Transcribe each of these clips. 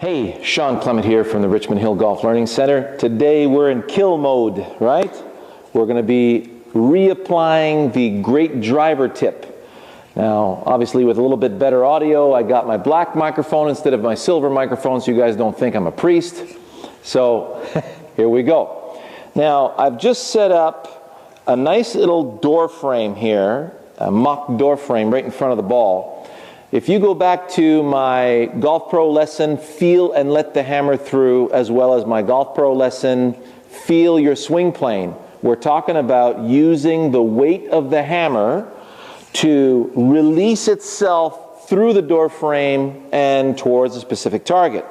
Hey, Shawn Clement here from the Richmond Hill Golf Learning Center. Today we're in kill mode, right? We're going to be reapplying the great driver tip. Now, obviously with a little bit better audio, I got my black microphone instead of my silver microphone so you guys don't think I'm a priest. So, here we go. Now, I've just set up a nice little door frame here, a mock door frame right in front of the ball. If you go back to my Golf Pro lesson, Feel and Let the Hammer Through, as well as my Golf Pro lesson, Feel Your Swing Plane, we're talking about using the weight of the hammer to release itself through the door frame and towards a specific target.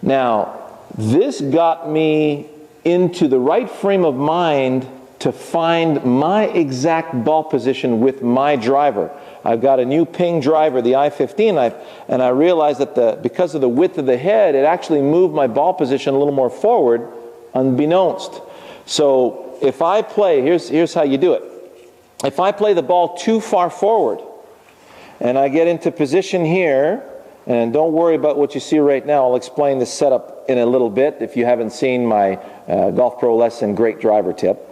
Now, this got me into the right frame of mind to find my exact ball position with my driver. I've got a new ping driver, the I-15, and I realized that because of the width of the head, it actually moved my ball position a little more forward, unbeknownst. So if I play, here's how you do it. If I play the ball too far forward, and I get into position here, and don't worry about what you see right now, I'll explain the setup in a little bit if you haven't seen my Golf Pro lesson, Great Driver Tip.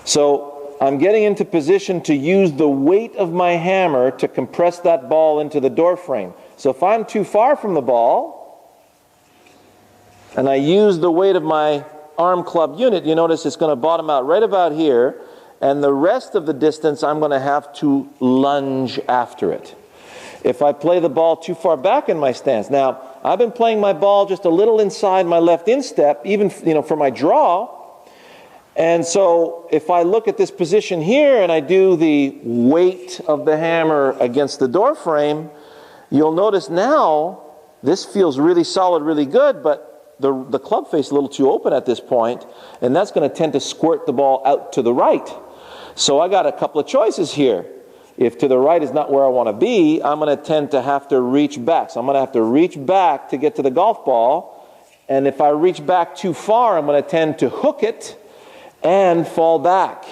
So I'm getting into position to use the weight of my hammer to compress that ball into the door frame. So if I'm too far from the ball, and I use the weight of my arm club unit, you notice it's going to bottom out right about here, and the rest of the distance I'm going to have to lunge after it. If I play the ball too far back in my stance, now I've been playing my ball just a little inside my left instep, even for my draw. And so if I look at this position here and I do the weight of the hammer against the door frame, you'll notice now this feels really solid, really good, but the club face is a little too open at this point, and that's going to tend to squirt the ball out to the right. So I got a couple of choices here. If to the right is not where I want to be, I'm going to tend to have to reach back. So I'm going to have to reach back to get to the golf ball, and if I reach back too far, I'm going to tend to hook it and fall back.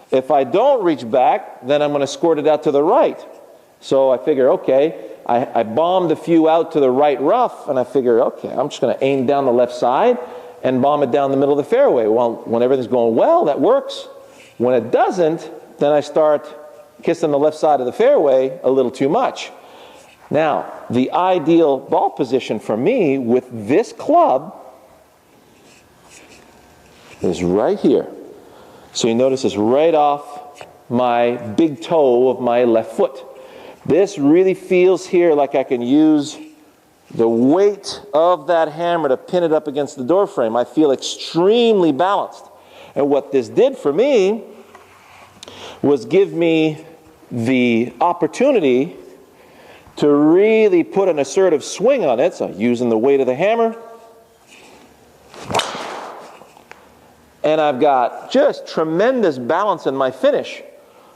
If I don't reach back, then I'm going to squirt it out to the right. So I figure, okay, I bombed a few out to the right rough, and I figure, okay, I'm just going to aim down the left side and bomb it down the middle of the fairway. Well, when everything's going well, that works. When it doesn't, then I start kissing the left side of the fairway a little too much. Now, the ideal ball position for me with this club is right here. So you notice it's right off my big toe of my left foot. This really feels here like I can use the weight of that hammer to pin it up against the door frame. I feel extremely balanced. And what this did for me was give me the opportunity to really put an assertive swing on it. So using the weight of the hammer, and I've got just tremendous balance in my finish.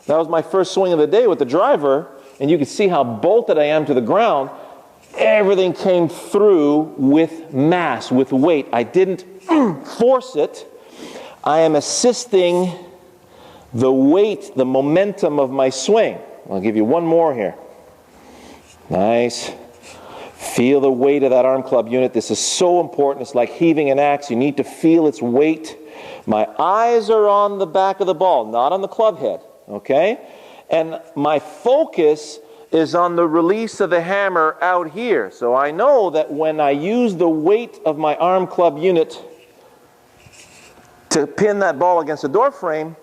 That was my first swing of the day with the driver, and you can see how bolted I am to the ground. Everything came through with mass, with weight. I didn't force it. I am assisting the weight, the momentum of my swing. I'll give you one more here. Nice. Feel the weight of that arm club unit. This is so important. It's like heaving an axe. You need to feel its weight. My eyes are on the back of the ball, not on the club head, okay? And my focus is on the release of the hammer out here. So I know that when I use the weight of my arm club unit to pin that ball against the door frame,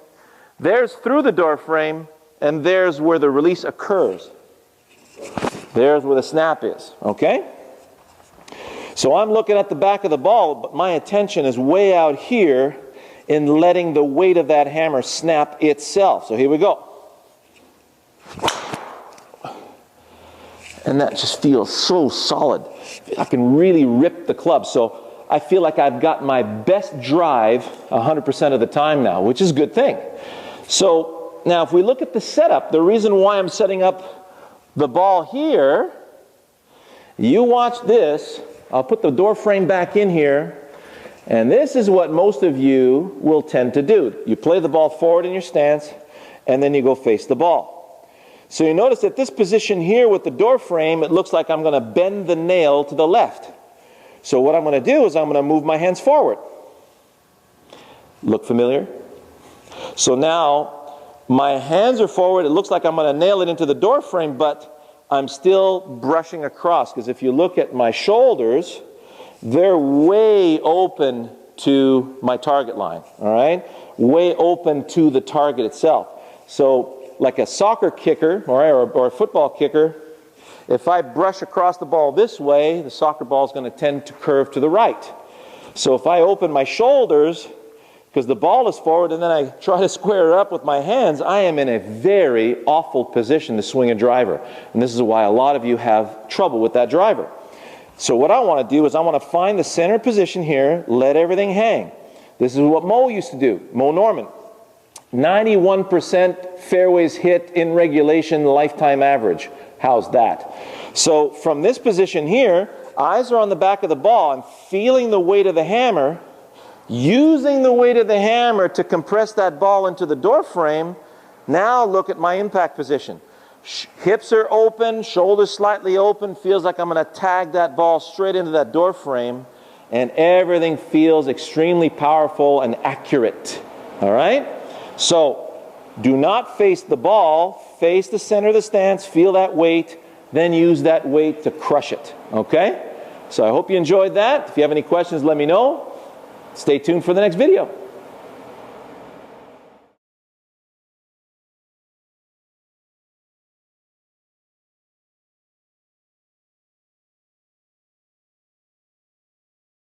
there's through the door frame, and there's where the release occurs. There's where the snap is, okay? So I'm looking at the back of the ball, but my attention is way out here in letting the weight of that hammer snap itself. So here we go. And that just feels so solid. I can really rip the club. So I feel like I've got my best drive 100% of the time now, which is a good thing. So now if we look at the setup, the reason why I'm setting up the ball here, you watch this. I'll put the door frame back in here. And this is what most of you will tend to do. You play the ball forward in your stance, and then you go face the ball. So you notice at this position here with the door frame, it looks like I'm going to bend the nail to the left. So what I'm going to do is I'm going to move my hands forward. Look familiar? So now my hands are forward. It looks like I'm going to nail it into the door frame, but I'm still brushing across, because if you look at my shoulders, they're way open to my target line, all right? Way open to the target itself. So like a soccer kicker, all right, or a football kicker, if I brush across the ball this way, the soccer ball is going to tend to curve to the right. So if I open my shoulders, because the ball is forward, and then I try to square it up with my hands, I am in a very awful position to swing a driver. And this is why a lot of you have trouble with that driver. So what I want to do is I want to find the center position here, let everything hang. This is what Mo used to do, Mo Norman. 91% fairways hit in regulation, lifetime average. How's that? So from this position here, eyes are on the back of the ball. I'm feeling the weight of the hammer, using the weight of the hammer to compress that ball into the door frame. Now look at my impact position. Hips are open, shoulders slightly open, feels like I'm going to tag that ball straight into that door frame, and everything feels extremely powerful and accurate. All right? So do not face the ball, face the center of the stance, feel that weight, then use that weight to crush it. Okay? So I hope you enjoyed that. If you have any questions, let me know. Stay tuned for the next video.